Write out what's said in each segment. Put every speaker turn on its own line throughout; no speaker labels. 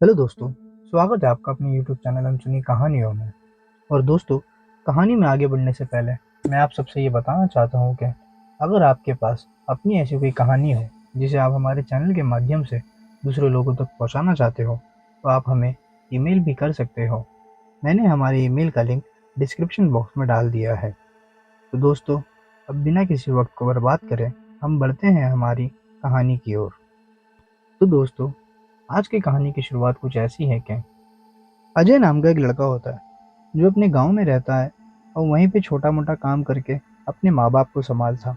Hello दोस्तों, स्वागत है आपका अपने यूट्यूब चैनल अनसुनी कहानियों में। और दोस्तों, कहानी में आगे बढ़ने से पहले मैं आप सबसे ये बताना चाहता हूँ कि अगर आपके पास अपनी ऐसी कोई कहानी हो जिसे आप हमारे चैनल के माध्यम से दूसरे लोगों तक पहुँचाना चाहते हो, तो आप हमें ईमेल भी कर सकते हो। मैंने हमारे ईमेल का लिंक डिस्क्रिप्शन बॉक्स में डाल दिया है। तो दोस्तों, अब बिना किसी वक्त को बर्बाद करें, हम बढ़ते हैं हमारी कहानी की ओर। तो दोस्तों, आज की कहानी की शुरुआत कुछ ऐसी है कि अजय नाम का एक लड़का होता है जो अपने गांव में रहता है और वहीं पे छोटा मोटा काम करके अपने माँ बाप को संभालता।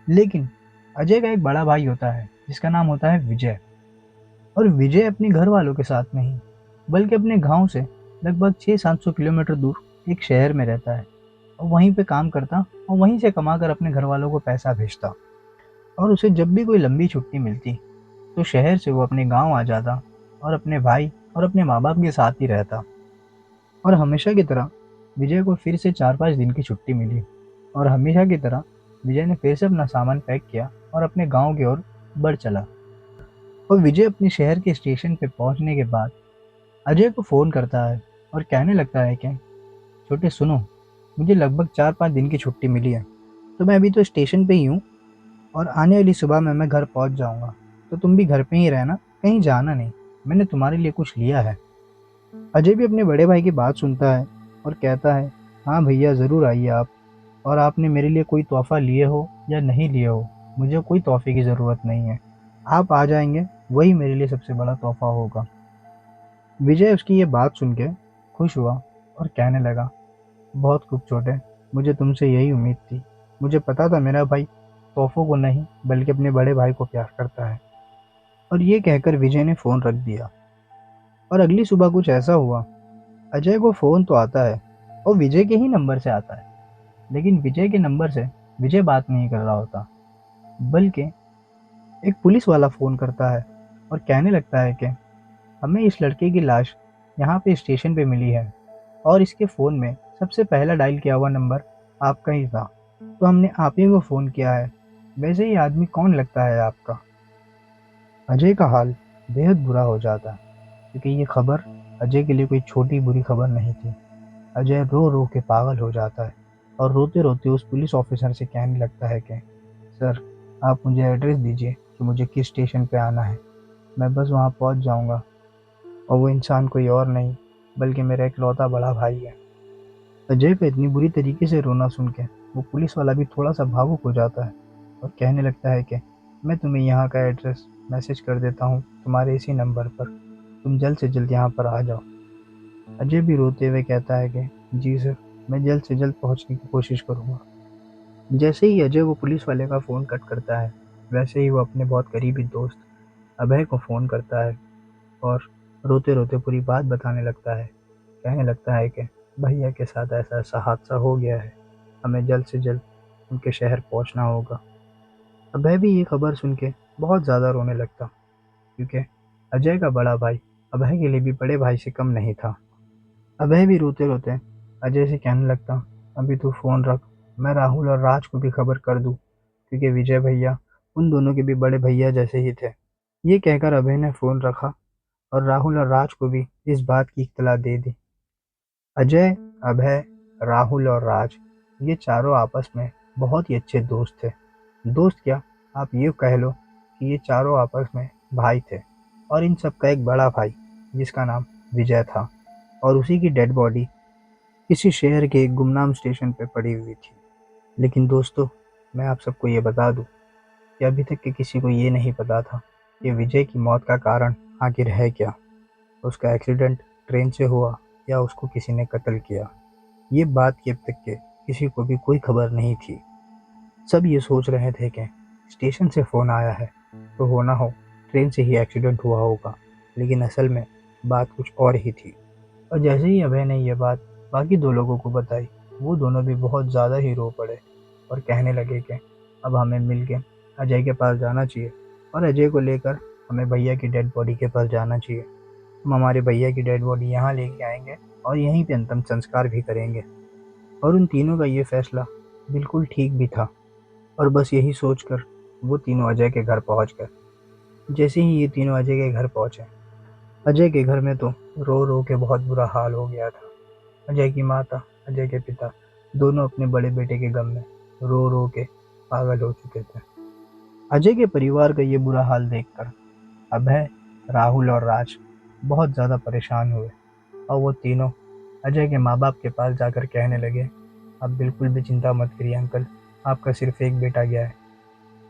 लेकिन अजय का एक बड़ा भाई होता है जिसका नाम होता है विजय। और विजय अपने घर वालों के साथ नहीं बल्कि अपने गांव से लगभग 600-700 किलोमीटर दूर एक शहर में रहता है और वहीं पे काम करता और वहीं से कमाकर अपने घर वालों को पैसा भेजता। और उसे जब भी कोई लंबी छुट्टी मिलती तो शहर से वो अपने गांव आ जाता और अपने भाई और अपने माँ बाप के साथ ही रहता। और हमेशा की तरह विजय को फिर से 4-5 दिन की छुट्टी मिली और हमेशा की तरह विजय ने फिर से अपना सामान पैक किया और अपने गांव की ओर बढ़ चला। और विजय अपने शहर के स्टेशन पे पहुंचने के बाद अजय को फ़ोन करता है और कहने लगता है कि छोटे सुनो, मुझे लगभग 4-5 दिन की छुट्टी मिली है, तो मैं अभी तो स्टेशन पे ही हूँ और आने वाली सुबह में मैं घर पहुंच जाऊंगा। तो तुम भी घर पे ही रहना, कहीं जाना नहीं, मैंने तुम्हारे लिए कुछ लिया है। अजय भी अपने बड़े भाई की बात सुनता है और कहता है, हाँ भैया, ज़रूर आइए आप। और आपने मेरे लिए कोई तोहफ़ा लिए हो या नहीं लिए हो, मुझे कोई तोहफ़े की ज़रूरत नहीं है। आप आ जाएंगे, वही मेरे लिए सबसे बड़ा तोहफ़ा होगा। विजय उसकी ये बात सुन के खुश हुआ और कहने लगा, बहुत खूब छोटे, मुझे तुमसे यही उम्मीद थी। मुझे पता था मेरा भाई तोहफ़ों को नहीं बल्कि अपने बड़े भाई को प्यार करता है। और ये कहकर विजय ने फ़ोन रख दिया। और अगली सुबह कुछ ऐसा हुआ, अजय को फ़ोन तो आता है और विजय के ही नंबर से आता है। लेकिन विजय के नंबर से विजय बात नहीं कर रहा होता, बल्कि एक पुलिस वाला फ़ोन करता है और कहने लगता है कि हमें इस लड़के की लाश यहाँ पे स्टेशन पे मिली है और इसके फ़ोन में सबसे पहला डायल किया हुआ नंबर आपका ही था, तो हमने आप ही को फ़ोन किया है। वैसे ये आदमी कौन लगता है आपका? अजय का हाल बेहद बुरा हो जाता है क्योंकि ये खबर अजय के लिए कोई छोटी बुरी खबर नहीं थी। अजय रो रो के पागल हो जाता है और रोते रोते उस पुलिस ऑफिसर से कहने लगता है कि सर, आप मुझे एड्रेस दीजिए कि मुझे किस स्टेशन पे आना है, मैं बस वहाँ पहुँच जाऊँगा। और वो इंसान कोई और नहीं बल्कि मेरा इकलौता बड़ा भाई है। अजय का इतनी बुरी तरीके से रोना सुन के वो पुलिस वाला भी थोड़ा सा भावुक हो जाता है और कहने लगता है कि मैं तुम्हें यहाँ का एड्रेस मैसेज कर देता हूँ तुम्हारे इसी नंबर पर, तुम जल्द से जल्द यहाँ पर आ जाओ। अजय भी रोते हुए कहता है कि जी सर, मैं जल्द से जल्द पहुँचने की कोशिश करूँगा। जैसे ही अजय वो पुलिस वाले का फ़ोन कट करता है, वैसे ही वो अपने बहुत करीबी दोस्त अभय को फ़ोन करता है और रोते रोते पूरी बात बताने लगता है। कहने लगता है कि भैया के साथ ऐसा ऐसा हादसा हो गया है, हमें जल्द से जल्द उनके शहर पहुंचना होगा। अभय भी ये खबर सुन के बहुत ज़्यादा रोने लगता क्योंकि अजय का बड़ा भाई अभय के लिए भी बड़े भाई से कम नहीं था। अभय भी रोते रोते अजय से कहने लगता, अभी तू फ़ोन रख, मैं राहुल और राज को भी खबर कर दूँ क्योंकि विजय भैया उन दोनों के भी बड़े भैया जैसे ही थे। ये कहकर अभय ने फ़ोन रखा और राहुल और राज को भी इस बात की इत्तला दे दी। अजय, अभय, राहुल और राज, ये चारों आपस में बहुत ही अच्छे दोस्त थे। दोस्त क्या, आप ये कह लो कि ये चारों आपस में भाई थे। और इन सब का एक बड़ा भाई जिसका नाम विजय था और उसी की डेड बॉडी किसी शहर के एक गुमनाम स्टेशन पे पड़ी हुई थी। लेकिन दोस्तों, मैं आप सबको ये बता दूं कि अभी तक के किसी को ये नहीं पता था कि विजय की मौत का कारण आखिर है क्या। उसका एक्सीडेंट ट्रेन से हुआ या उसको किसी ने कत्ल किया, ये बात की अब तक के किसी को भी कोई खबर नहीं थी। सब ये सोच रहे थे कि स्टेशन से फ़ोन आया है तो हो ना हो ट्रेन से ही एक्सीडेंट हुआ होगा, लेकिन असल में बात कुछ और ही थी। और जैसे ही अभय ने यह बात बाकी दो लोगों को बताई, वो दोनों भी बहुत ज़्यादा ही रो पड़े और कहने लगे कि अब हमें मिल के अजय के पास जाना चाहिए और अजय को लेकर हमें भैया की डेड बॉडी के पास जाना चाहिए। हम हमारे भैया की डेड बॉडी यहाँ लेके आएंगे और यहीं पे अंतिम संस्कार भी करेंगे। और उन तीनों का ये फैसला बिल्कुल ठीक भी था। और बस यही सोचकर वो तीनों अजय के घर पहुंच गए। जैसे ही ये तीनों अजय के घर पहुंचे, अजय के घर में तो रो रो के बहुत बुरा हाल हो गया था। अजय की माता, अजय के पिता दोनों अपने बड़े बेटे के गम में रो रो के पागल हो चुके थे। अजय के परिवार का ये बुरा हाल देखकर अभय, राहुल और राज बहुत ज़्यादा परेशान हुए और वो तीनों अजय के माँ बाप के पास जाकर कहने लगे, आप बिल्कुल भी चिंता मत करिए अंकल, आपका सिर्फ एक बेटा गया है,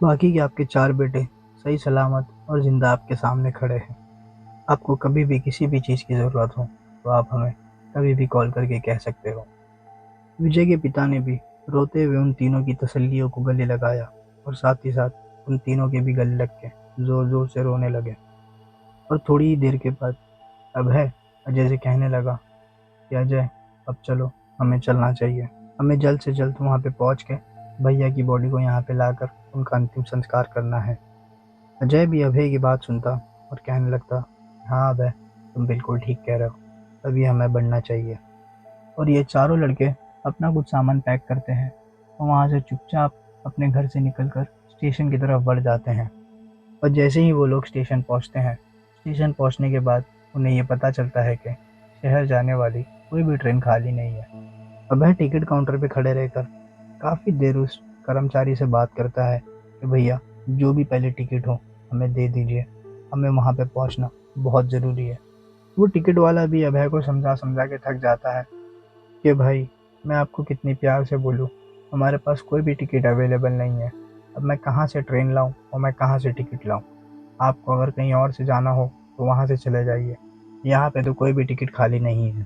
बाकी के आपके चार बेटे सही सलामत और जिंदा आपके सामने खड़े हैं। आपको कभी भी किसी भी चीज़ की ज़रूरत हो तो आप हमें कभी भी कॉल करके कह सकते हो। विजय के पिता ने भी रोते हुए उन तीनों की तसल्लियों को गले लगाया और साथ ही साथ उन तीनों के भी गले लग के जोर जोर से रोने लगे। और थोड़ी ही देर के बाद अभय अजय से कहने लगा कि अजय, अब चलो, हमें चलना चाहिए। हमें जल्द से जल्द वहाँ पे पहुँच के भैया की बॉडी को यहाँ पे लाकर उनका अंतिम संस्कार करना है। अजय भी अभय की बात सुनता और कहने लगता, हाँ अभय, तुम बिल्कुल ठीक कह रहे हो, अभी हमें बढ़ना चाहिए। और ये चारों लड़के अपना कुछ सामान पैक करते हैं और वहाँ से चुपचाप अपने घर से निकलकर स्टेशन की तरफ बढ़ जाते हैं। और जैसे ही वो लोग स्टेशन पहुँचते हैं, स्टेशन पहुँचने के बाद उन्हें ये पता चलता है कि शहर जाने वाली कोई भी ट्रेन खाली नहीं है। अभय टिकट काउंटर पे खड़े रहकर काफ़ी देर उस कर्मचारी से बात करता है कि भैया, जो भी पहले टिकट हो हमें दे दीजिए, हमें वहाँ पे पहुँचना बहुत ज़रूरी है। वो टिकट वाला भी अभय को समझा समझा के थक जाता है कि भाई, मैं आपको कितनी प्यार से बोलूँ, हमारे पास कोई भी टिकट अवेलेबल नहीं है। अब मैं कहाँ से ट्रेन लाऊँ और मैं कहाँ से टिकट लाऊँ? आपको अगर कहीं और से जाना हो तो वहाँ से चले जाइए, यहाँ पे तो कोई भी टिकट खाली नहीं है।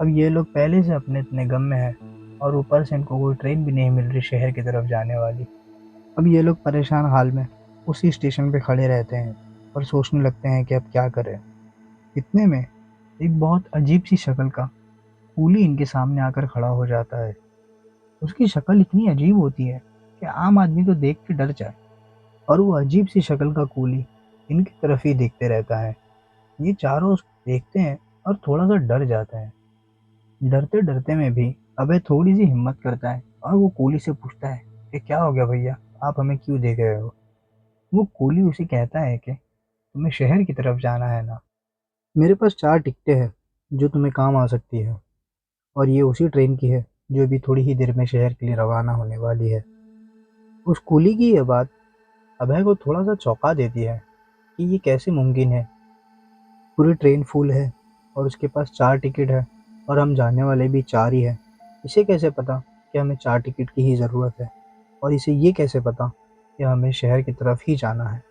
अब ये लोग पहले से अपने इतने गम में हैं और ऊपर से इनको कोई ट्रेन भी नहीं मिल रही शहर की तरफ जाने वाली। अब ये लोग परेशान हाल में उसी स्टेशन पे खड़े रहते हैं और सोचने लगते हैं कि अब क्या करें। इतने में एक बहुत अजीब सी शक्ल का कूली इनके सामने आकर खड़ा हो जाता है। उसकी शक्ल इतनी अजीब होती है कि आम आदमी तो देख के डर जाए, और वो अजीब सी शक्ल का कूली इनकी तरफ ही देखते रहता है। ये चारों उसको देखते हैं और थोड़ा सा डर जाते हैं। डरते डरते में भी अभय थोड़ी सी हिम्मत करता है और वो कूली से पूछता है कि क्या हो गया भैया, आप हमें क्यों देख रहे हो? वो कूली उसे कहता है कि तुम्हें शहर की तरफ जाना है ना, मेरे पास चार टिकटें हैं जो तुम्हें काम आ सकती है, और ये उसी ट्रेन की है जो अभी थोड़ी ही देर में शहर के लिए रवाना होने वाली है। उस कूली की यह बात अभय को थोड़ा सा चौंका देती है कि ये कैसे मुमकिन है। पूरी ट्रेन फुल है और उसके पास चार टिकट है और हम जाने वाले भी चार ही हैं। इसे कैसे पता कि हमें चार टिकट की ही ज़रूरत है, और इसे ये कैसे पता कि हमें शहर की तरफ ही जाना है?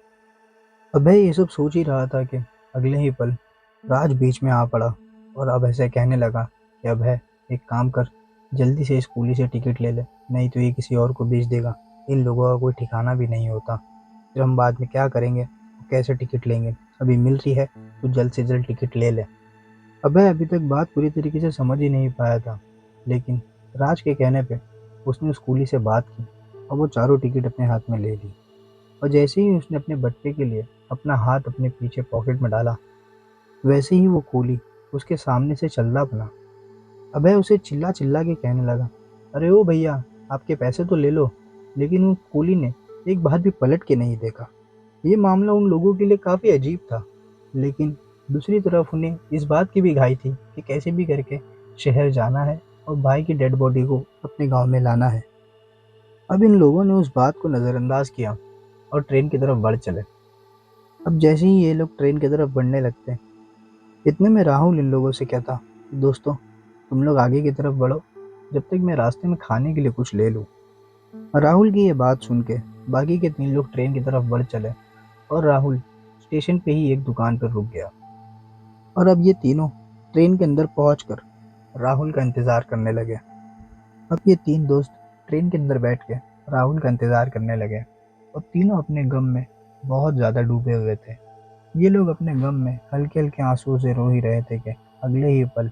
अभय ये सब सोच ही रहा था कि अगले ही पल राज बीच में आ पड़ा और अभय से कहने लगा कि अभय, एक काम कर, जल्दी से इस कूली से टिकट ले ले, नहीं तो ये किसी और को बेच देगा। इन लोगों का कोई ठिकाना भी नहीं होता, फिर हम बाद में क्या करेंगे, कैसे टिकट लेंगे? अभी मिल रही है तो जल्द से जल्द टिकट ले ले। अभय अभी तक बात पूरी तरीके से समझ ही नहीं पाया था, लेकिन राज के कहने पे उसने उस कूली से बात की और वो चारों टिकट अपने हाथ में ले ली। और जैसे ही उसने अपने बट्टे के लिए अपना हाथ अपने पीछे पॉकेट में डाला, वैसे ही वो कूली उसके सामने से चलना बना। अभय उसे चिल्ला चिल्ला के कहने लगा, अरे ओ भैया, आपके पैसे तो ले लो। लेकिन वो कूली ने एक बार भी पलट के नहीं देखा। ये मामला उन लोगों के लिए काफ़ी अजीब था, लेकिन दूसरी तरफ उन्हें इस बात की भी घाई थी कि कैसे भी करके शहर जाना है और भाई की डेड बॉडी को अपने गांव में लाना है। अब इन लोगों ने उस बात को नज़रअंदाज किया और ट्रेन की तरफ बढ़ चले। अब जैसे ही ये लोग ट्रेन की तरफ बढ़ने लगते, इतने में राहुल इन लोगों से कहता, दोस्तों, तुम लोग आगे की तरफ बढ़ो, जब तक मैं रास्ते में खाने के लिए कुछ ले लूँ। राहुल की ये बात सुन के बाकी के तीन लोग ट्रेन की तरफ बढ़ चले और राहुल स्टेशन पे ही एक दुकान पर रुक गया। और अब ये तीनों ट्रेन के अंदर पहुंचकर राहुल का इंतज़ार करने लगे। अब ये तीन दोस्त ट्रेन के अंदर बैठ के राहुल का इंतज़ार करने लगे और तीनों अपने गम में बहुत ज़्यादा डूबे हुए थे। ये लोग अपने गम में हल्के हल्के आंसुओं से रो ही रहे थे कि अगले ही पल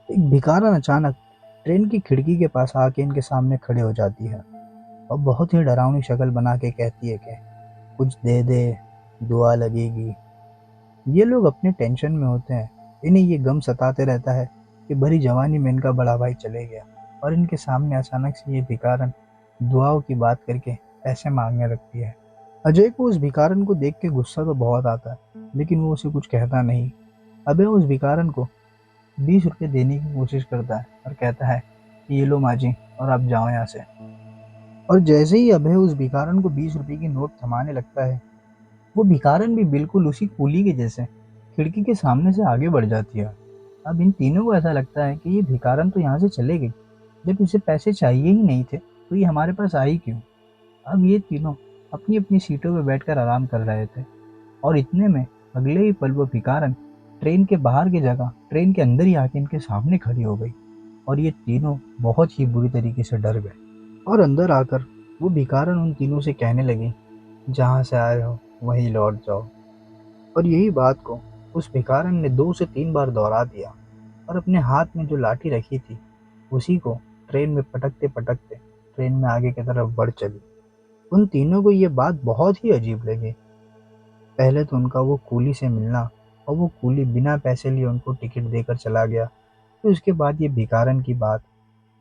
एक भिखारन अचानक ट्रेन की खिड़की के पास आके इनके सामने खड़े हो जाती है और बहुत ही डरावनी शक्ल बना के कहती है कि कुछ दे दे, दुआ लगेगी। ये लोग अपने टेंशन में होते हैं, इन्हें ये गम सताते रहता है कि भरी जवानी में इनका बड़ा भाई चले गया, और इनके सामने अचानक से ये भिखारन दुआओं की बात करके पैसे मांगने लगती है। अजय को उस भिखारन को देख के गुस्सा तो बहुत आता है, लेकिन वो उसे कुछ कहता नहीं। अभय उस भिखारन को 20 रुपए देने की कोशिश करता है और कहता है कि ये लो माजी, और आप जाओ यहाँ से। और जैसे ही अभय उस भिखारन को 20 रुपए की नोट थमाने लगता है, वो भिखारन भी बिल्कुल उसी कूली के जैसे खिड़की के सामने से आगे बढ़ जाती है। अब इन तीनों को ऐसा लगता है कि ये भिखारन तो यहाँ से चले गई, जब इसे पैसे चाहिए ही नहीं थे तो ये हमारे पास आई क्यों। अब ये तीनों अपनी अपनी सीटों पर बैठकर आराम कर रहे थे, और इतने में अगले ही पल वो भिखारन ट्रेन के बाहर की जगह ट्रेन के अंदर ही आके इनके सामने खड़ी हो गई। और ये तीनों बहुत ही बुरी तरीके से डर गए, और अंदर आकर वो भिखारन उन तीनों से कहने लगी, जहाँ से आए हो वहीं लौट जाओ। और यही बात को उस भिखारन ने 2 से 3 बार दोहरा दिया, और अपने हाथ में जो लाठी रखी थी उसी को ट्रेन में पटकते पटकते ट्रेन में आगे की तरफ बढ़ चली। उन तीनों को ये बात बहुत ही अजीब लगी। पहले तो उनका वो कूली से मिलना, और वो कूली बिना पैसे लिए उनको टिकट देकर चला गया। फिर उसके बाद ये भिखारन की बात।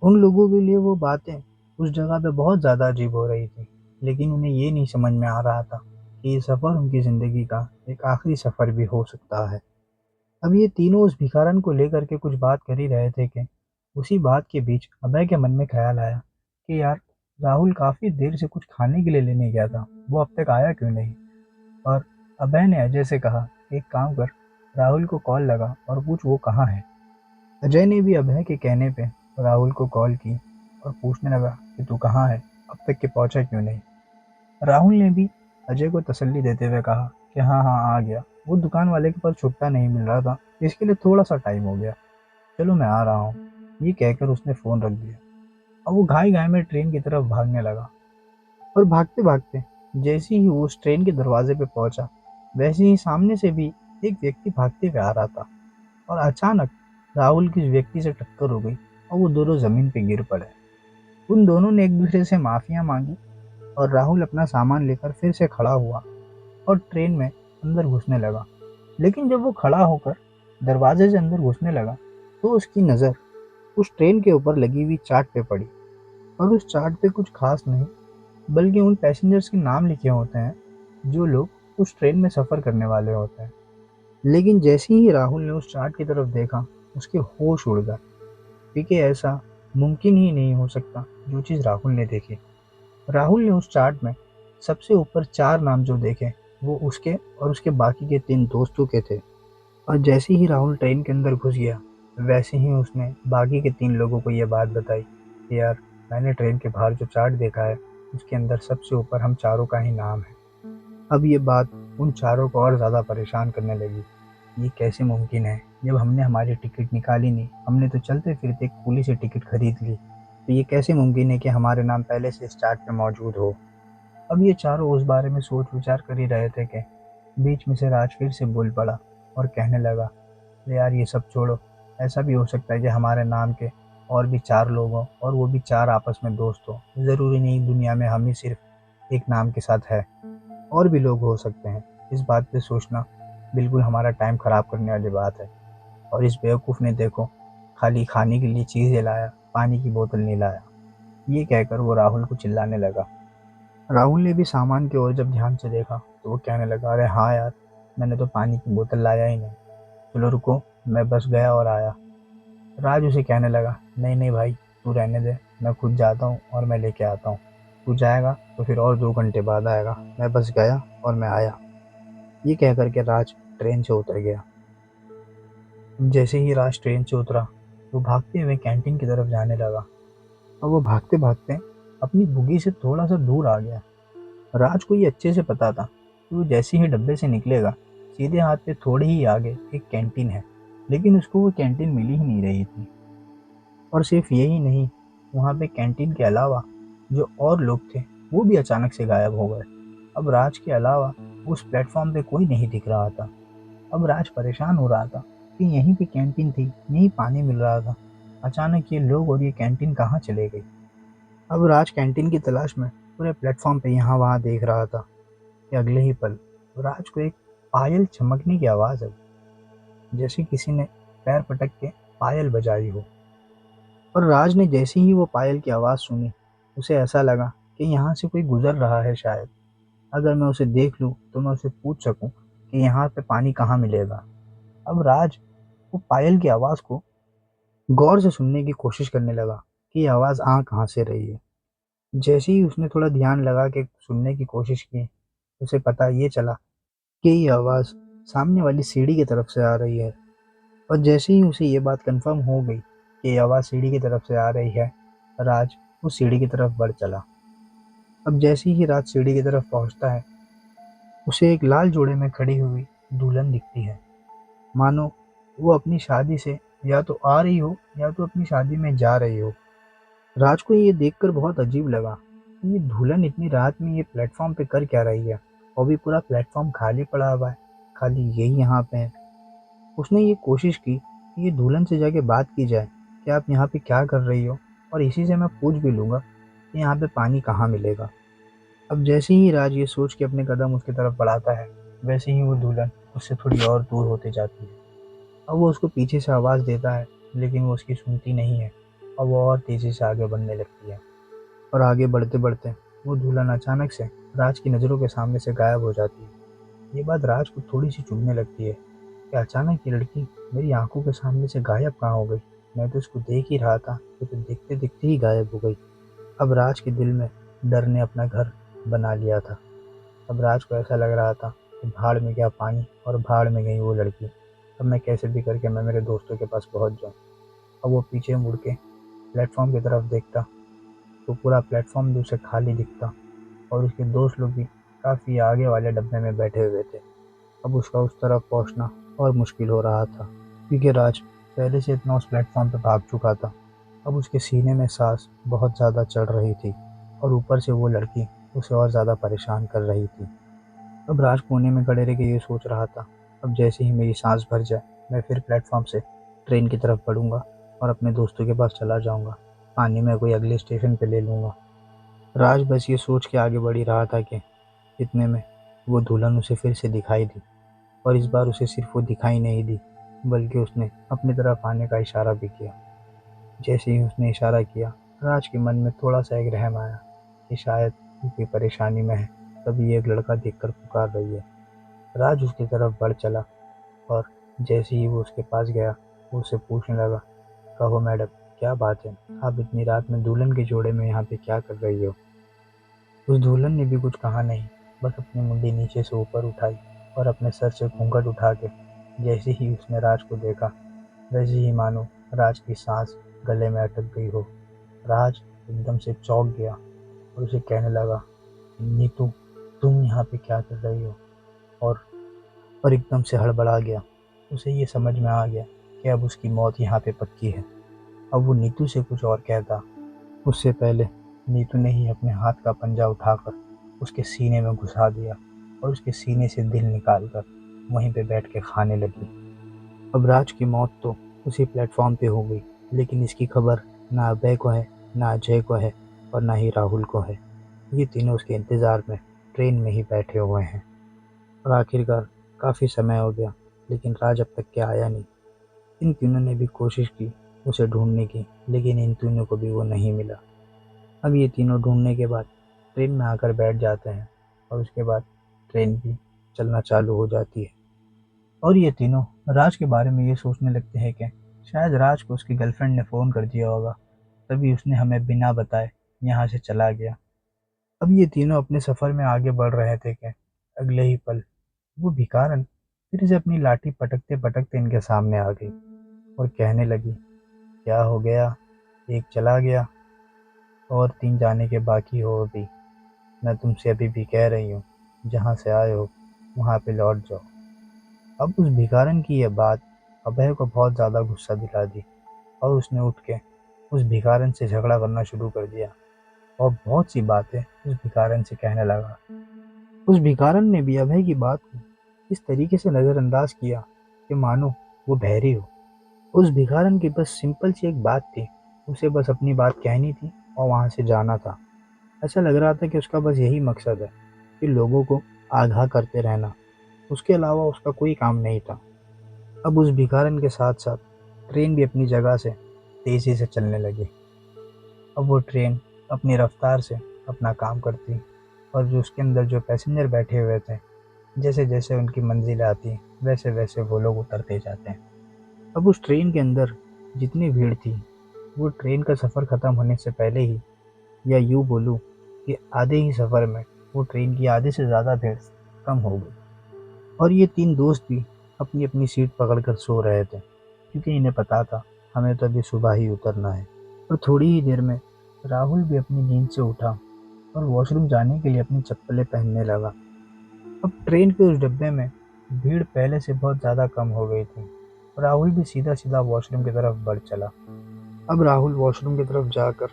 उन लोगों के लिए वो बातें उस जगह पे बहुत ज़्यादा अजीब हो रही थी, लेकिन उन्हें ये नहीं समझ में आ रहा था कि ये सफ़र उनकी ज़िंदगी का एक आखिरी सफ़र भी हो सकता है। अब ये तीनों उस भिखारन को लेकर के कुछ बात कर ही रहे थे कि उसी बात के बीच अभय के मन में ख्याल आया कि यार, राहुल काफ़ी देर से कुछ खाने के लिए लेने गया था, वो अब तक आया क्यों नहीं। और अभय ने अजय से कहा, एक काम कर, राहुल को कॉल लगा और पूछ वो कहाँ है। अजय ने भी अभय के कहने पे राहुल को कॉल की और पूछने लगा कि तू कहाँ है, अब तक के पहुंचा क्यों नहीं। राहुल ने भी अजय को तसल्ली देते हुए कहा कि हाँ हाँ आ गया, वो दुकान वाले के पास छुट्टा नहीं मिल रहा था, इसके लिए थोड़ा सा टाइम हो गया, चलो मैं आ रहा हूँ। ये कहकर उसने फ़ोन रख दिया और वो घाई घाई में ट्रेन की तरफ भागने लगा। और भागते भागते जैसे ही वो उस ट्रेन के दरवाजे पे पहुंचा, वैसे ही सामने से भी एक व्यक्ति भागते हुए आ रहा था, और अचानक राहुल की उस व्यक्ति से टक्कर हो गई और वो दोनों जमीन पे गिर पड़े। उन दोनों ने एक दूसरे से माफिया मांगी, और राहुल अपना सामान लेकर फिर से खड़ा हुआ और ट्रेन में अंदर घुसने लगा। लेकिन जब वो खड़ा होकर दरवाजे से अंदर घुसने लगा, तो उसकी नज़र उस ट्रेन के ऊपर लगी हुई चार्ट पे पड़ी। और उस चार्ट पे कुछ खास नहीं, बल्कि उन पैसेंजर्स के नाम लिखे होते हैं जो लोग उस ट्रेन में सफ़र करने वाले होते हैं। लेकिन जैसे ही राहुल ने उस चार्ट की तरफ देखा, उसके होश उड़ गए, क्योंकि ऐसा मुमकिन ही नहीं हो सकता जो चीज़ राहुल ने देखी। राहुल ने उस चार्ट में सबसे ऊपर 4 नाम जो देखे, वो उसके और उसके बाकी के 3 दोस्तों के थे। और जैसे ही राहुल ट्रेन के अंदर घुस गया, वैसे ही उसने बाकी के 3 लोगों को ये बात बताई कि यार, मैंने ट्रेन के बाहर जो चार्ट देखा है उसके अंदर सबसे ऊपर हम चारों का ही नाम है। अब ये बात उन चारों को और ज़्यादा परेशान करने लगी। ये कैसे मुमकिन है, जब हमने हमारी टिकट निकाली नहीं, हमने तो चलते फिरते कूली से टिकट खरीद ली, तो ये कैसे मुमकिन है कि हमारे नाम पहले से इस चार्ट में मौजूद हो। अब ये चारों उस बारे में सोच विचार कर ही रहे थे कि बीच में से राज फिर से बोल पड़ा और कहने लगा, अरे यार, ये सब छोड़ो, ऐसा भी हो सकता है कि हमारे नाम के और भी 4 लोग हों, और वो भी 4 आपस में दोस्त हों। ज़रूरी नहीं दुनिया में हम ही सिर्फ एक नाम के साथ है, और भी लोग हो सकते हैं। इस बात पे सोचना बिल्कुल हमारा टाइम ख़राब करने वाली बात है। और इस बेवकूफ़ ने देखो, खाली खाने के लिए चीज़ें लाया, पानी की बोतल नहीं लाया। ये कहकर वो राहुल को चिल्लाने लगा। राहुल ने भी सामान की ओर जब ध्यान से देखा, तो वो कहने लगा, अरे हाँ यार, मैंने तो पानी की बोतल लाया ही नहीं, चलो रुको, मैं बस गया और आया। राज उसे कहने लगा, नहीं नहीं भाई, तू रहने दे, मैं खुद जाता हूँ और मैं लेके आता हूँ। तू जाएगा तो फिर और 2 घंटे बाद आएगा, मैं बस गया और मैं आया। ये कह कर के राज ट्रेन से उतर गया। जैसे ही राज ट्रेन से उतरा, वो भागते हुए कैंटीन की तरफ जाने लगा, और वो भागते भागते अपनी बुगी से थोड़ा सा दूर आ गया। राज को ये अच्छे से पता था कि वो जैसे ही डब्बे से निकलेगा, सीधे हाथ पे थोड़े ही आगे एक कैंटीन है, लेकिन उसको वो कैंटीन मिल ही नहीं रही थी। और सिर्फ यही नहीं, वहाँ पे कैंटीन के अलावा जो और लोग थे वो भी अचानक से गायब हो गए। अब राज के अलावा उस प्लेटफॉर्म पे कोई नहीं दिख रहा था। अब राज परेशान हो रहा था कि यहीं पे कैंटीन थी, यहीं पानी मिल रहा था, अचानक ये लोग और ये कैंटीन कहाँ चले गई। अब राज कैंटीन की तलाश में पूरे प्लेटफॉर्म पे यहाँ वहाँ देख रहा था कि अगले ही पल राज को एक पायल चमकने की आवाज़ आई, जैसे किसी ने पैर पटक के पायल बजाई हो। और राज ने जैसे ही वो पायल की आवाज़ सुनी, उसे ऐसा लगा कि यहाँ से कोई गुजर रहा है शायद। अगर मैं उसे देख लूँ तो मैं उसे पूछ सकूँ कि यहाँ पे पानी कहाँ मिलेगा। अब राज वो पायल की आवाज़ को गौर से सुनने की कोशिश करने लगा कि ये आवाज़ आ कहाँ से रही है। जैसे ही उसने थोड़ा ध्यान लगा के सुनने की कोशिश की, उसे पता ये चला कि ये आवाज़ सामने वाली सीढ़ी की तरफ से आ रही है। और जैसे ही उसे ये बात कंफर्म हो गई कि ये आवाज़ सीढ़ी की तरफ से आ रही है, राज उस सीढ़ी की तरफ बढ़ चला। अब जैसे ही राज सीढ़ी की तरफ पहुंचता है, उसे एक लाल जोड़े में खड़ी हुई दुल्हन दिखती है, मानो वो अपनी शादी से या तो आ रही हो या तो अपनी शादी में जा रही हो। राज को ये देखकर बहुत अजीब लगा कि ये दुल्हन इतनी रात में ये प्लेटफॉर्म पे कर क्या रही है, और भी पूरा प्लेटफॉर्म खाली पड़ा हुआ है, खाली यही यहाँ पे है। उसने ये कोशिश की कि ये दुल्हन से जाके बात की जाए कि आप यहाँ पे क्या कर रही हो, और इसी से मैं पूछ भी लूँगा कि यहाँ पे पानी कहाँ मिलेगा। अब जैसे ही राज ये सोच के अपने कदम उसकी तरफ बढ़ाता है, वैसे ही वो दुल्हन उससे थोड़ी और दूर होती जाती है। अब वो उसको पीछे से आवाज़ देता है, लेकिन वो उसकी सुनती नहीं है, और वो और तेज़ी से आगे बढ़ने लगती है। और आगे बढ़ते बढ़ते वो दुल्हन अचानक से राज की नज़रों के सामने से गायब हो जाती है। ये बात राज को थोड़ी सी चुभने लगती है कि अचानक ये लड़की मेरी आंखों के सामने से गायब कहाँ हो गई। मैं तो उसको देख ही रहा था, ये तो देखते देखते ही गायब हो गई। अब राज के दिल में डर ने अपना घर बना लिया था। अब राज को ऐसा लग रहा था कि भाड़ में गया पानी और भाड़ में गई वो लड़की। अब मैं कैसे भी करके मैं मेरे दोस्तों के पास पहुंच जाऊं। अब वो पीछे मुड़ के प्लेटफॉर्म की तरफ देखता, तो पूरा प्लेटफॉर्म भी उसे खाली दिखता, और उसके दोस्त लोग भी काफ़ी आगे वाले डब्बे में बैठे हुए थे। अब उसका उस तरफ पहुंचना और मुश्किल हो रहा था, क्योंकि राज पहले से इतना उस प्लेटफॉर्म पर भाग चुका था। अब उसके सीने में सांस बहुत ज़्यादा चढ़ रही थी, और ऊपर से वो लड़की उसे और ज़्यादा परेशान कर रही थी। अब राज कोने में खड़े रह के ये सोच रहा था, अब जैसे ही मेरी सांस भर जाए, मैं फिर प्लेटफॉर्म से ट्रेन की तरफ बढ़ूंगा और अपने दोस्तों के पास चला जाऊंगा। पानी में कोई अगले स्टेशन पे ले लूँगा। राज बस ये सोच के आगे बढ़ ही रहा था कि इतने में वो दुल्हन उसे फिर से दिखाई दी, और इस बार उसे सिर्फ वो दिखाई नहीं दी, बल्कि उसने अपनी तरफ आने का इशारा भी किया। जैसे ही उसने इशारा किया, राज के मन में थोड़ा सा एक रहम आया कि शायद वो कोई परेशानी में है, तभी एक लड़का देखकर पुकार रही है। राज उसकी तरफ बढ़ चला, और जैसे ही वो उसके पास गया, वो उससे पूछने लगा, कहो मैडम, क्या बात है, आप इतनी रात में दुल्हन के जोड़े में यहाँ पे क्या कर रही हो। उस दुल्हन ने भी कुछ कहा नहीं, बस अपनी मुंडी नीचे से ऊपर उठाई, और अपने सर से घूंघट उठा के जैसे ही उसने राज को देखा, वैसे ही मानो राज की सांस गले में अटक गई हो। राज एकदम से चौंक गया और उसे कहने लगा, नीतू, तुम यहाँ पे क्या कर रही हो। और एकदम से हड़बड़ा गया। उसे ये समझ में आ गया कि अब उसकी मौत यहाँ पे पक्की है। अब वो नीतू से कुछ और कहता, उससे पहले नीतू ने ही अपने हाथ का पंजा उठाकर उसके सीने में घुसा दिया, और उसके सीने से दिल निकालकर वहीं पे बैठ के खाने लगी। अब राज की मौत तो उसी प्लेटफॉर्म पे हो गई, लेकिन इसकी खबर ना अभय को है, ना अजय को है, और ना ही राहुल को है। ये तीनों उसके इंतज़ार में ट्रेन में ही बैठे हुए हैं। और आखिरकार काफ़ी समय हो गया, लेकिन राज अब तक के आया नहीं। इन तीनों ने भी कोशिश की उसे ढूंढने की, लेकिन इन तीनों को भी वो नहीं मिला। अब ये तीनों ढूंढने के बाद ट्रेन में आकर बैठ जाते हैं, और उसके बाद ट्रेन भी चलना चालू हो जाती है। और ये तीनों राज के बारे में ये सोचने लगते हैं कि शायद राज को उसकी गर्लफ्रेंड ने फ़ोन कर दिया होगा, तभी उसने हमें बिना बताए यहाँ से चला गया। अब ये तीनों अपने सफ़र में आगे बढ़ रहे थे कि अगले ही पल वो भिखारन फिर से अपनी लाठी पटकते पटकते इनके सामने आ गई, और कहने लगी, क्या हो गया, एक चला गया और तीन जाने के बाकी हो अभी। मैं तुमसे अभी भी कह रही हूँ, जहाँ से आए हो वहाँ पे लौट जाओ। अब उस भिखारन की यह बात अभय को बहुत ज़्यादा गुस्सा दिला दी, और उसने उठ के उस भिखारन से झगड़ा करना शुरू कर दिया, और बहुत सी बातें उस भिखारन से कहने लगा। उस भिखारन ने भी अभय की बात को इस तरीके से नज़रअंदाज किया कि मानो वो बहरी हो। उस भिखारन की बस सिंपल सी एक बात थी, उसे बस अपनी बात कहनी थी और वहाँ से जाना था। ऐसा लग रहा था कि उसका बस यही मकसद है कि लोगों को आगाह करते रहना, उसके अलावा उसका कोई काम नहीं था। अब उस भिखारन के साथ साथ ट्रेन भी अपनी जगह से तेज़ी से चलने लगी। अब वो ट्रेन अपनी रफ्तार से अपना काम करती, और जो उसके अंदर जो पैसेंजर बैठे हुए थे, जैसे जैसे उनकी मंजिल आती वैसे वैसे वो लोग उतरते जाते हैं। अब उस ट्रेन के अंदर जितनी भीड़ थी, वो ट्रेन का सफ़र ख़त्म होने से पहले ही, या यूँ बोलूँ कि आधे ही सफ़र में, वो ट्रेन की आधे से ज़्यादा भीड़ कम हो गई। और ये तीन दोस्त भी अपनी अपनी सीट पकड़कर सो रहे थे, क्योंकि इन्हें पता था हमें तो अभी सुबह ही उतरना है। और थोड़ी ही देर में राहुल भी अपनी नींद से उठा और वॉशरूम जाने के लिए अपनी चप्पलें पहनने लगा। अब ट्रेन के उस डब्बे में भीड़ पहले से बहुत ज़्यादा कम हो गई थी। राहुल भी सीधा सीधा वॉशरूम की तरफ बढ़ चला। अब राहुल वॉशरूम की तरफ जाकर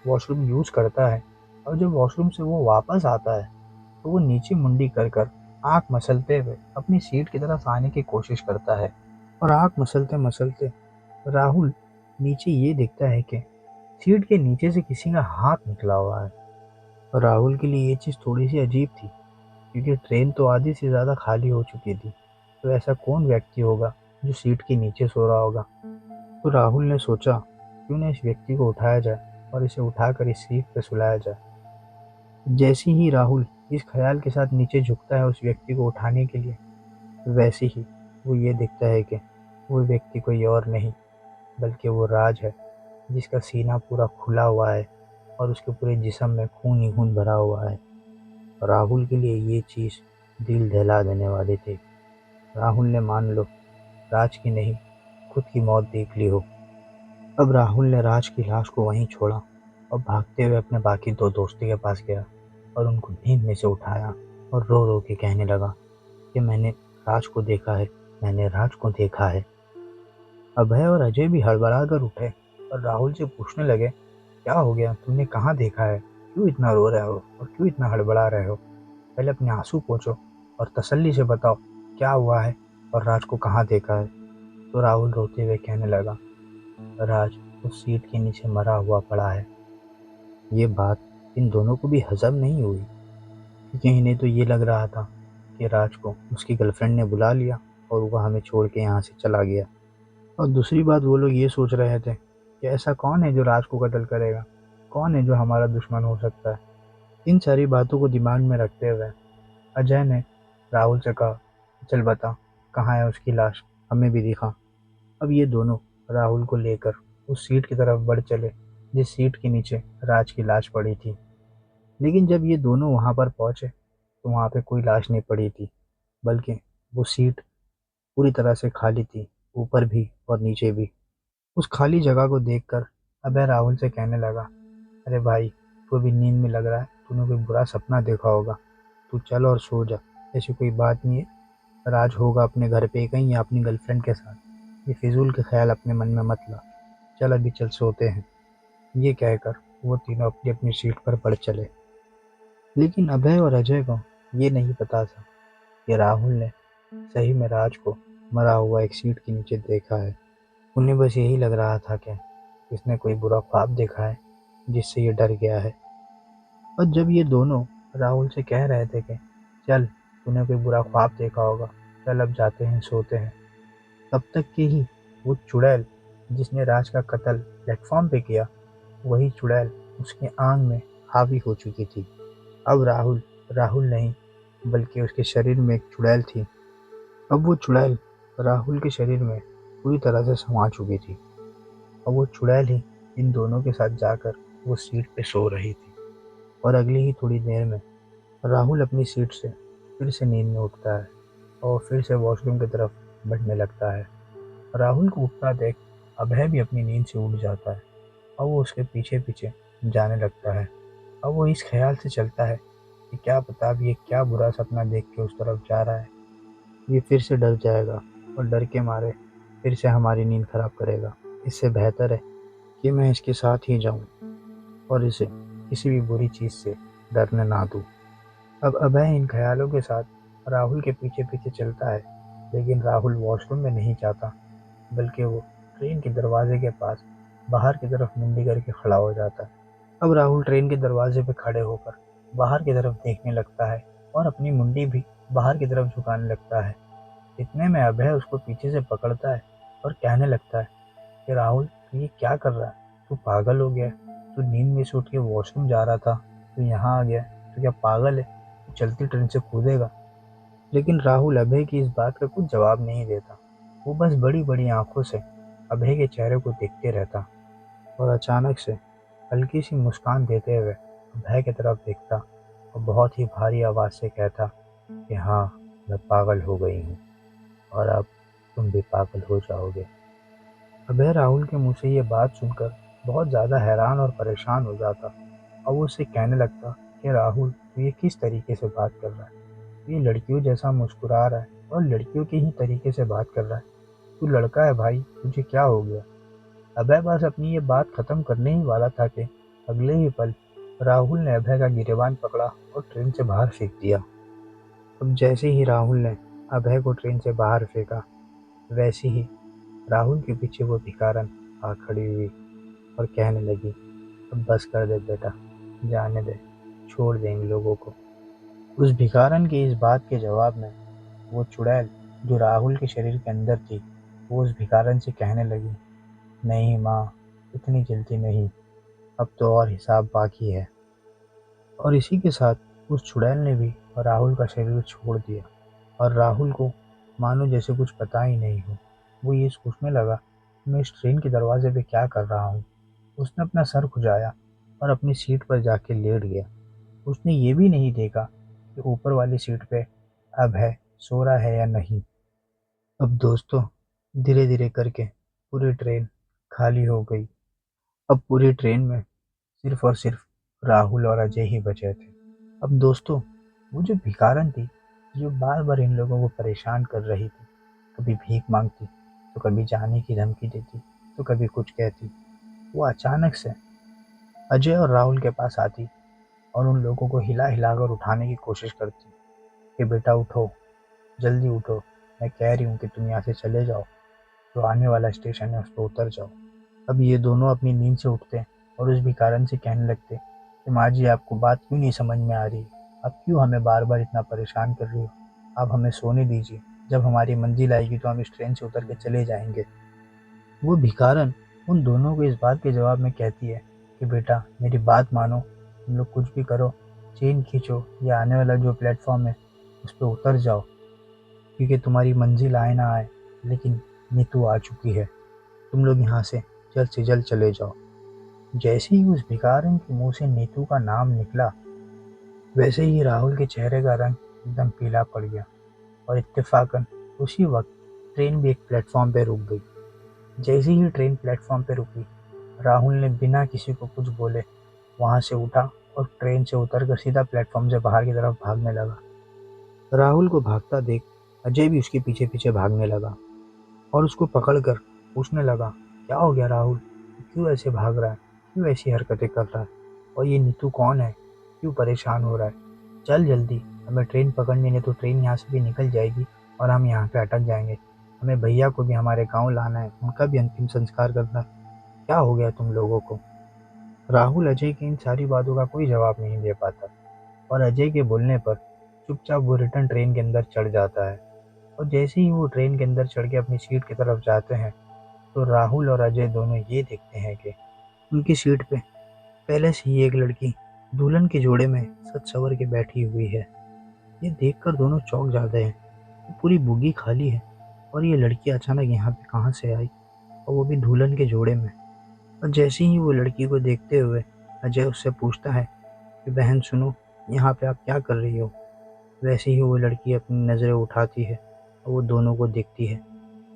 वॉशरूम यूज़ करता है, और जब वॉशरूम से वो वापस आता है तो वो नीचे मुंडी कर कर आँख मसलते हुए अपनी सीट की तरफ आने की कोशिश करता है। और आँख मसलते मसलते राहुल नीचे ये देखता है कि सीट के नीचे से किसी का हाथ निकला हुआ है। और राहुल के लिए ये चीज़ थोड़ी सी अजीब थी, क्योंकि ट्रेन तो आधी से ज़्यादा खाली हो चुकी थी। तो ऐसा कौन व्यक्ति होगा जो सीट के नीचे सो रहा होगा। तो राहुल ने सोचा क्यों ना इस व्यक्ति को उठाया जाए और इसे उठाकर इस सीट पर सुलाया जाए। जैसे ही राहुल इस ख्याल के साथ नीचे झुकता है उस व्यक्ति को उठाने के लिए, वैसे ही वो ये देखता है कि वो व्यक्ति कोई और नहीं बल्कि वो राज है, जिसका सीना पूरा खुला हुआ है और उसके पूरे जिस्म में खून ही खून भरा हुआ है। राहुल के लिए ये चीज़ दिल दहला देने वाली थी। राहुल ने मान लो राज की नहीं, खुद की मौत देख ली हो। अब राहुल ने राज की लाश को वहीं छोड़ा और भागते हुए अपने बाकी दो दोस्तों के पास गया और उनको नींद में से उठाया और रो रो के कहने लगा कि मैंने राज को देखा है, मैंने राज को देखा है। अभय और अजय भी हड़बड़ा कर उठे और राहुल से पूछने लगे, क्या हो गया, तुमने कहाँ देखा है, क्यों इतना रो रहे हो और क्यों इतना हड़बड़ा रहे हो। पहले अपने आंसू पोंछो और तसल्ली से बताओ क्या हुआ है और राज को कहाँ देखा है। तो राहुल रोते हुए कहने लगा, राज उस सीट के नीचे मरा हुआ पड़ा है। ये बात इन दोनों को भी हजम नहीं हुई, क्योंकि इन्हें तो ये लग रहा था कि राज को उसकी गर्लफ्रेंड ने बुला लिया और वह हमें छोड़ के यहाँ से चला गया। और दूसरी बात, वो लोग ये सोच रहे थे कि ऐसा कौन है जो राज को कत्ल करेगा, कौन है जो हमारा दुश्मन हो सकता है। इन सारी बातों को दिमाग में रखते हुए अजय ने राहुल से कहा, चल बता कहाँ है उसकी लाश, हमें भी दिखा। अब ये दोनों राहुल को लेकर उस सीट की तरफ बढ़ चले जिस सीट के नीचे राज की लाश पड़ी थी। लेकिन जब ये दोनों वहां पर पहुंचे तो वहां पे कोई लाश नहीं पड़ी थी, बल्कि वो सीट पूरी तरह से खाली थी, ऊपर भी और नीचे भी। उस खाली जगह को देखकर अभय राहुल से कहने लगा, अरे भाई, तू अभी नींद में लग रहा है, तूने कोई बुरा सपना देखा होगा, तू चल और सो जा। ऐसी कोई बात नहीं है, राज होगा अपने घर पे कहीं या अपनी गर्लफ्रेंड के साथ, ये फिजूल के ख्याल अपने मन में मत ला, चल अभी चल सोते हैं। ये कहकर वो तीनों अपनी अपनी सीट पर बढ़ चले। लेकिन अभय और अजय को ये नहीं पता था कि राहुल ने सही में राज को मरा हुआ एक सीट के नीचे देखा है। उन्हें बस यही लग रहा था कि इसने कोई बुरा ख्वाब देखा है जिससे ये डर गया है। और जब ये दोनों राहुल से कह रहे थे कि चल, तूने कोई बुरा ख्वाब देखा होगा, चल अब जाते हैं सोते हैं, तब तक कि ही वो चुड़ैल जिसने राज का कत्ल प्लेटफॉर्म पे किया, वही चुड़ैल उसके आंग में हावी हो चुकी थी। अब राहुल राहुल नहीं बल्कि उसके शरीर में एक चुड़ैल थी। अब वो चुड़ैल राहुल के शरीर में पूरी तरह से समा चुकी थी और वो चुड़ैल ही इन दोनों के साथ जाकर वो सीट पे सो रही थी। और अगली ही थोड़ी देर में राहुल अपनी सीट से फिर से नींद में उठता है और फिर से वॉशरूम की तरफ बढ़ने लगता है। राहुल को उठता देख अभय भी अपनी नींद से उठ जाता है और वो उसके पीछे पीछे जाने लगता है। अब वो इस ख्याल से चलता है कि क्या पता अब ये क्या बुरा सपना देख के उस तरफ जा रहा है, ये फिर से डर जाएगा और डर के मारे फिर से हमारी नींद खराब करेगा। इससे बेहतर है कि मैं इसके साथ ही जाऊं और इसे किसी भी बुरी चीज़ से डरने ना दूं। अब अभय इन ख्यालों के साथ राहुल के पीछे पीछे चलता है, लेकिन राहुल वॉशरूम में नहीं जाता, बल्कि वो ट्रेन के दरवाजे के पास बाहर की तरफ मुंडी करके खड़ा हो जाता है। अब राहुल ट्रेन के दरवाजे पे खड़े होकर बाहर की तरफ देखने लगता है और अपनी मुंडी भी बाहर की तरफ झुकाने लगता है। इतने में अभय उसको पीछे से पकड़ता है और कहने लगता है कि राहुल, तू ये क्या कर रहा है, तू पागल हो गया है? तू नींद में से उठ के वॉशरूम जा रहा था, तू यहाँ आ गया, तू क्या पागल है, तू चलती ट्रेन से कूदेगा। लेकिन राहुल अभय की इस बात का कुछ जवाब नहीं देता। वो बस बड़ी बड़ी आंखों से अभय के चेहरे को देखते रहता और अचानक से हल्की सी मुस्कान देते हुए अभय की तरफ देखता और बहुत ही भारी आवाज से कहता कि हाँ, मैं पागल हो गई हूँ और अब तुम भी पागल हो जाओगे। अभय राहुल के मुंह से ये बात सुनकर बहुत ज़्यादा हैरान और परेशान हो जाता और वो उससे कहने लगता कि राहुल, तू ये किस तरीके से बात कर रहा है? ये लड़कियों जैसा मुस्कुरा रहा है और लड़कियों के ही तरीके से बात कर रहा है। तू लड़का है भाई, तुझे क्या हो गया? अभय बस अपनी ये बात खत्म करने ही वाला था कि अगले ही पल राहुल ने अभय का गिरेबान पकड़ा और ट्रेन से बाहर फेंक दिया। अब जैसे ही राहुल ने अभय को ट्रेन से बाहर फेंका, वैसे ही राहुल के पीछे वो भिखारन आ खड़ी हुई और कहने लगी, अब बस कर दे बेटा, जाने दे, छोड़ दे इन लोगों को। उस भिखारन की इस बात के जवाब में वो चुड़ैल जो राहुल के शरीर के अंदर थी, वो उस भिखारन से कहने लगी, नहीं माँ, इतनी जल्दी नहीं, अब तो और हिसाब बाकी है। और इसी के साथ उस चुड़ैल ने भी राहुल का शरीर छोड़ दिया और राहुल को मानो जैसे कुछ पता ही नहीं हो। वो ये सोचने लगा, मैं इस ट्रेन के दरवाजे पे क्या कर रहा हूँ। उसने अपना सर खुजाया और अपनी सीट पर जाके लेट गया। उसने ये भी नहीं देखा कि ऊपर वाली सीट पे अभय सो रहा है या नहीं। अब दोस्तों, धीरे धीरे करके पूरी ट्रेन खाली हो गई। अब पूरी ट्रेन में सिर्फ और सिर्फ राहुल और अजय ही बचे थे। अब दोस्तों, वो जो भिखारन थी, जो बार बार इन लोगों को परेशान कर रही थी, कभी भीख मांगती, तो कभी जाने की धमकी देती, तो कभी कुछ कहती, वो अचानक से अजय और राहुल के पास आती और उन लोगों को हिला हिलाकर उठाने की कोशिश करती कि बेटा उठो, जल्दी उठो, मैं कह रही हूँ कि तुम यहाँ से चले जाओ, जो आने वाला स्टेशन है उस पर उतर जाओ। अब ये दोनों अपनी नींद से उठते और उस भिखारन से कहने लगते कि माँ जी, आपको बात क्यों नहीं समझ में आ रही? आप क्यों हमें बार बार इतना परेशान कर रही हो? आप हमें सोने दीजिए, जब हमारी मंजिल आएगी तो हम इस ट्रेन से उतर के चले जाएंगे। वो भिखारन उन दोनों को इस बात के जवाब में कहती है कि बेटा, मेरी बात मानो, तुम लोग कुछ भी करो, चेन खींचो या आने वाला जो प्लेटफॉर्म है उस पर उतर जाओ, क्योंकि तुम्हारी मंजिल आए ना आए, लेकिन नीतू आ चुकी है। तुम लोग यहाँ से जल्द चले जाओ। जैसे ही उस भिखारन के मुंह से नीतू का नाम निकला, वैसे ही राहुल के चेहरे का रंग एकदम पीला पड़ गया और इत्तेफाकन उसी वक्त ट्रेन भी एक प्लेटफॉर्म पे रुक गई। जैसे ही ट्रेन प्लेटफॉर्म पे रुकी, राहुल ने बिना किसी को कुछ बोले वहां से उठा और ट्रेन से उतरकर सीधा प्लेटफॉर्म से बाहर की तरफ भागने लगा। राहुल को भागता देख अजय भी उसके पीछे पीछे भागने लगा और उसको पकड़कर पूछने लगा, क्या हो गया राहुल, क्यों ऐसे भाग रहा है, क्यों ऐसी हरकतें कर रहा है, और ये नीतू कौन है, क्यों परेशान हो रहा है? चल जल्दी, हमें ट्रेन पकड़नी है, तो ट्रेन यहाँ से भी निकल जाएगी और हम यहाँ पे अटक जाएंगे। हमें भैया को भी हमारे गांव लाना है, उनका भी अंतिम संस्कार करना है। क्या हो गया तुम लोगों को? राहुल अजय की इन सारी बातों का कोई जवाब नहीं दे पाता और अजय के बोलने पर चुपचाप वो रिटर्न ट्रेन के अंदर चढ़ जाता है। और जैसे ही वो ट्रेन के अंदर चढ़ के अपनी सीट की तरफ जाते हैं, तो राहुल और अजय दोनों ये देखते हैं कि उनकी सीट पे पहले से ही एक लड़की दुल्हन के जोड़े में सज संवर के बैठी हुई है। ये देखकर दोनों चौंक जाते हैं कि पूरी बोगी खाली है और ये लड़की अचानक यहाँ पे कहाँ से आई, और वो भी दुल्हन के जोड़े में। और जैसे ही वो लड़की को देखते हुए अजय उससे पूछता है कि बहन सुनो, यहाँ पे आप क्या कर रही हो? वैसे ही वो लड़की अपनी नज़रें उठाती है और वो दोनों को देखती है।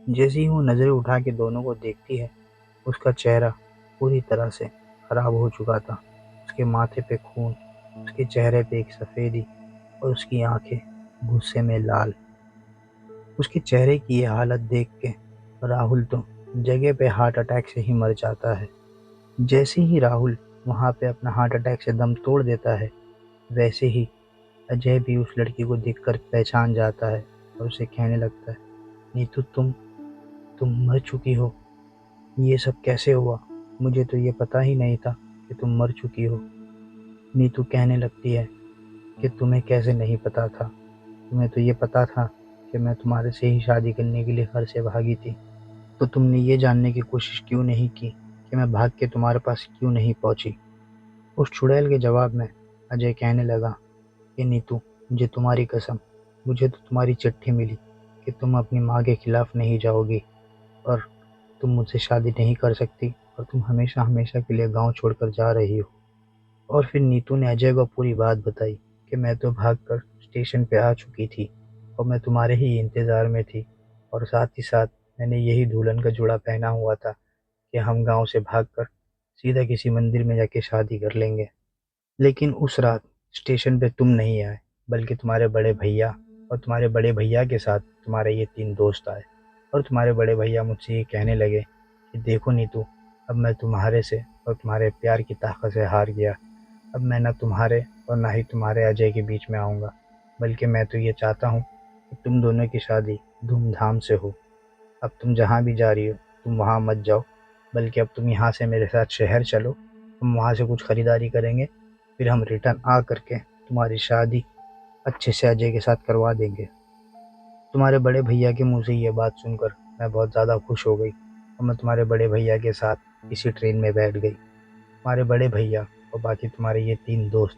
जैसे ही वो नज़रें उठा के दोनों को देखती है, उसका चेहरा पूरी तरह से खराब हो चुका था। उसके माथे पे खून, उसके चेहरे पे एक सफ़ेदी और उसकी आंखें गुस्से में लाल। उसके चेहरे की ये हालत देख के राहुल तो जगह पे हार्ट अटैक से ही मर जाता है। जैसे ही राहुल वहाँ पे अपना हार्ट अटैक से दम तोड़ देता है, वैसे ही अजय भी उस लड़की को देखकर पहचान जाता है और उसे कहने लगता है, नीतू, तुम मर चुकी हो? ये सब कैसे हुआ? मुझे तो ये पता ही नहीं था कि तुम मर चुकी हो। नीतू कहने लगती है कि तुम्हें कैसे नहीं पता था? तुम्हें तो ये पता था कि मैं तुम्हारे से ही शादी करने के लिए घर से भागी थी। तो तुमने ये जानने की कोशिश क्यों नहीं की कि मैं भाग के तुम्हारे पास क्यों नहीं पहुंची? उस चुड़ैल के जवाब में अजय कहने लगा कि नीतू, मुझे तुम्हारी कसम, मुझे तो तुम्हारी चिट्ठी मिली कि तुम अपनी माँ के खिलाफ नहीं जाओगी और तुम मुझसे शादी नहीं कर सकती और तुम हमेशा हमेशा के लिए गांव छोड़कर जा रही हो। और फिर नीतू ने अजय को पूरी बात बताई कि मैं तो भागकर स्टेशन पे आ चुकी थी और मैं तुम्हारे ही इंतज़ार में थी और साथ ही साथ मैंने यही दुल्हन का जोड़ा पहना हुआ था कि हम गांव से भागकर सीधा किसी मंदिर में जाके शादी कर लेंगे। लेकिन उस रात स्टेशन पे तुम नहीं आए, बल्कि तुम्हारे बड़े भैया और तुम्हारे बड़े भैया के साथ तुम्हारे ये 3 दोस्त आए। और तुम्हारे बड़े भैया मुझसे ये कहने लगे कि देखो नीतू, अब मैं तुम्हारे से और तुम्हारे प्यार की ताकत से हार गया। अब मैं ना तुम्हारे और ना ही तुम्हारे अजय के बीच में आऊँगा, बल्कि मैं तो ये चाहता हूँ कि तुम दोनों की शादी धूमधाम से हो। अब तुम जहाँ भी जा रही हो, तुम वहाँ मत जाओ, बल्कि अब तुम यहाँ से मेरे साथ शहर चलो। हम वहाँ से कुछ ख़रीदारी करेंगे, फिर हम रिटर्न आ करके तुम्हारी शादी अच्छे से अजय के साथ करवा देंगे। तुम्हारे बड़े भैया के मुँह से ये बात सुनकर मैं बहुत ज़्यादा खुश हो गई और मैं तुम्हारे बड़े भैया के साथ इसी ट्रेन में बैठ गई। तुम्हारे बड़े भैया और बाकी तुम्हारे ये 3 दोस्त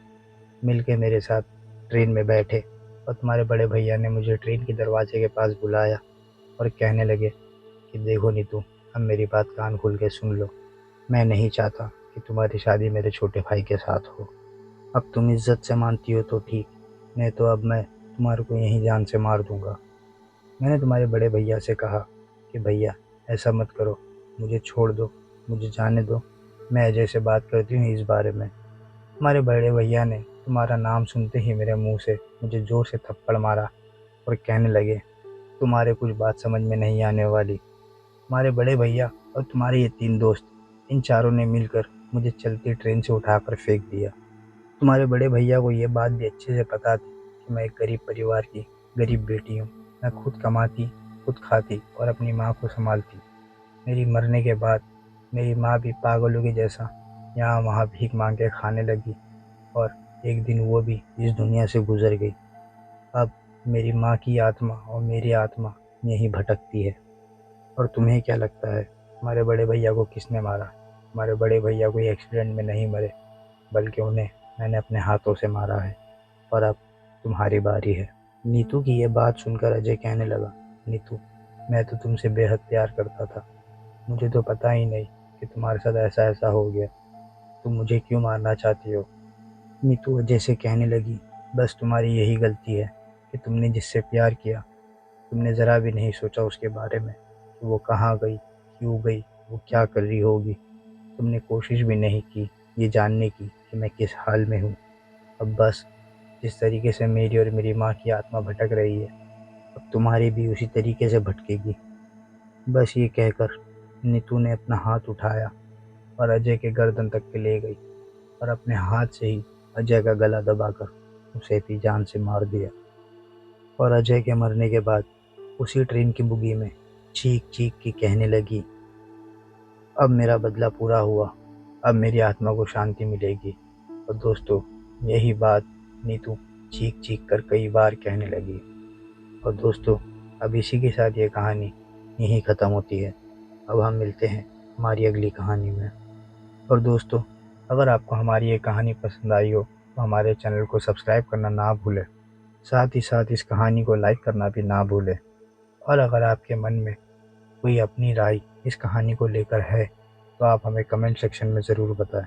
मिल के मेरे साथ ट्रेन में बैठे और तुम्हारे बड़े भैया ने मुझे ट्रेन के दरवाजे के पास बुलाया और कहने लगे कि देखो नीतू, अब मेरी बात कान खोल के सुन लो। मैं नहीं चाहता कि तुम्हारी शादी मेरे छोटे भाई के साथ हो। अब तुम इज्जत से मानती हो तो ठीक, नहीं तो अब मैं तुम्हारे को यहीं जान से मार दूंगा। मैंने तुम्हारे बड़े भैया से कहा कि भैया ऐसा मत करो, मुझे छोड़ दो, मुझे जाने दो, मैं अजय से बात करती हूँ इस बारे में। तुम्हारे बड़े भैया ने तुम्हारा नाम सुनते ही मेरे मुंह से मुझे जोर से थप्पड़ मारा और कहने लगे तुम्हारे कुछ बात समझ में नहीं आने वाली। तुम्हारे बड़े भैया और तुम्हारे ये 3 दोस्त, इन चारों ने मिलकर मुझे चलती ट्रेन से उठाकर फेंक दिया। तुम्हारे बड़े भैया को ये बात भी अच्छे से पता थी कि मैं एक गरीब परिवार की गरीब बेटी हूँ। मैं खुद कमाती, खुद खाती और अपनी माँ को संभालती। मेरी मरने के बाद मेरी माँ भी पागलों की जैसा यहाँ वहाँ भीख मांग के खाने लगी और एक दिन वो भी इस दुनिया से गुजर गई। अब मेरी माँ की आत्मा और मेरी आत्मा यहीं भटकती है। और तुम्हें क्या लगता है तुम्हारे बड़े भैया को किसने मारा? तुम्हारे बड़े भैया कोई एक्सीडेंट में नहीं मरे, बल्कि उन्हें मैंने अपने हाथों से मारा है। और अब तुम्हारी बारी है। नीतू की ये बात सुनकर अजय कहने लगा, नीतू, मैं तो तुमसे बेहद प्यार करता था। मुझे तो पता ही नहीं कि तुम्हारे साथ ऐसा ऐसा हो गया। तुम मुझे क्यों मारना चाहती हो? नीतू अजय से कहने लगी, बस तुम्हारी यही गलती है कि तुमने जिससे प्यार किया, तुमने ज़रा भी नहीं सोचा उसके बारे में कि वो कहाँ गई, क्यों गई, वो क्या कर रही होगी। तुमने कोशिश भी नहीं की ये जानने की कि मैं किस हाल में हूँ। अब बस जिस तरीके से मेरी और मेरी माँ की आत्मा भटक रही है, अब तुम्हारी भी उसी तरीके से भटकेगी। बस ये कहकर नीतू ने अपना हाथ उठाया और अजय के गर्दन तक के ले गई और अपने हाथ से ही अजय का गला दबाकर उसे भी जान से मार दिया। और अजय के मरने के बाद उसी ट्रेन की बुगी में चीख चीख के कहने लगी, अब मेरा बदला पूरा हुआ, अब मेरी आत्मा को शांति मिलेगी। और दोस्तों, यही बात नीतू चीख चीख कर कई बार कहने लगी। और दोस्तों, अब इसी के साथ ये कहानी यहीं ख़त्म होती है। अब हम मिलते हैं हमारी अगली कहानी में। और दोस्तों, अगर आपको हमारी ये कहानी पसंद आई हो तो हमारे चैनल को सब्सक्राइब करना ना भूलें। साथ ही साथ इस कहानी को लाइक करना भी ना भूलें। और अगर आपके मन में कोई अपनी राय इस कहानी को लेकर है तो आप हमें कमेंट सेक्शन में ज़रूर बताएं।